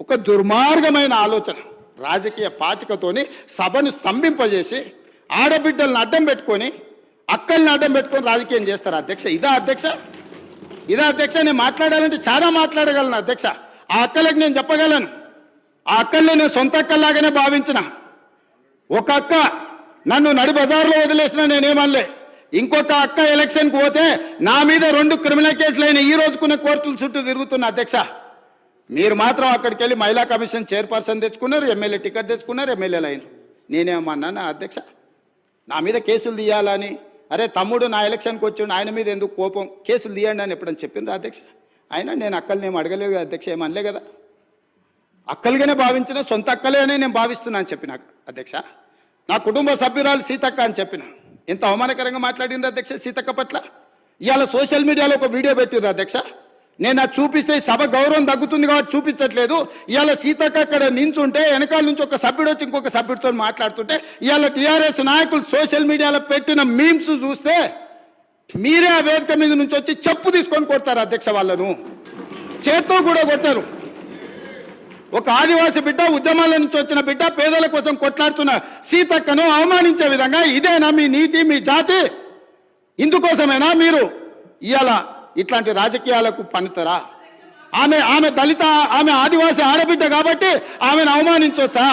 ఒక దుర్మార్గమైన ఆలోచన. రాజకీయ పాచికతోని సభను స్తంభింపజేసి ఆడబిడ్డలను అడ్డం పెట్టుకొని అక్కల్ని అడ్డం పెట్టుకొని రాజకీయం చేస్తారు అధ్యక్ష. ఇదా అధ్యక్ష? ఇదా అధ్యక్ష? నేను మాట్లాడాలంటే చాలా మాట్లాడగలను అధ్యక్ష. ఆ అక్కలకు నేను చెప్పగలను. ఆ అక్కల్ని నేను సొంత అక్కల్లాగానే భావించిన. ఒక అక్క నన్ను నడి బజార్లో వదిలేసిన నేనేమనలే. ఇంకొక అక్క ఎలక్షన్కి పోతే నా మీద 2 క్రిమినల్ కేసులు అయిన ఈ రోజుకున్న కోర్టుల చుట్టూ తిరుగుతున్న అధ్యక్ష. మీరు మాత్రం అక్కడికి వెళ్ళి మహిళా కమిషన్ చైర్పర్సన్ తెచ్చుకున్నారు, ఎమ్మెల్యే టికెట్ తెచ్చుకున్నారు, ఎమ్మెల్యేలు అయినారు. నేనేమన్నా అధ్యక్ష? నా మీద కేసులు తీయాలని, అరే తమ్ముడు నా ఎలక్షన్కి వచ్చిండు ఆయన మీద ఎందుకు కోపం, కేసులు తీయండి అని ఎప్పుడని చెప్పిండ్రు అధ్యక్ష? అయినా నేను అక్కల్ని ఏం అడగలేదు అధ్యక్ష, ఏమనలే కదా. అక్కలుగానే భావించిన, సొంత అక్కలే అని నేను భావిస్తున్నా అని చెప్పిన అధ్యక్ష. నా కుటుంబ సభ్యురాలు సీతక్క అని చెప్పిన. ఎంత అవమానకరంగా మాట్లాడిండ్రు అధ్యక్ష సీతక్క పట్ల. ఇవాళ సోషల్ మీడియాలో ఒక వీడియో పెట్టిర్రు అధ్యక్ష. నేను అది చూపిస్తే సభ గౌరవం తగ్గుతుంది కాబట్టి చూపించట్లేదు. ఇవాళ సీతక్క అక్కడ నించుంటే వెనకాల నుంచి ఒక సభ్యుడు వచ్చి ఇంకొక సభ్యుడితో మాట్లాడుతుంటే ఇవాళ టీఆర్ఎస్ నాయకులు సోషల్ మీడియాలో పెట్టిన మీమ్స్ చూస్తే మీరే ఆ వేదిక మీద నుంచి వచ్చి చెప్పు తీసుకొని కొడతారు అధ్యక్ష. వాళ్ళను చేత్తో కూడా కొట్టారు. ఒక ఆదివాసి బిడ్డ, ఉద్యమాల నుంచి వచ్చిన బిడ్డ, పేదల కోసం కొట్లాడుతున్న సీతక్కను అవమానించే విధంగా ఇదేనా మీ నీతి, మీ జాతి? ఇందుకోసమేనా మీరు ఇవాళ ఇట్లాంటి రాజకీయాలకు పన్నుతారా? ఆమె దళిత, ఆమె ఆదివాసి ఆడబిడ్డ కాబట్టి ఆమెను అవమానించవచ్చా?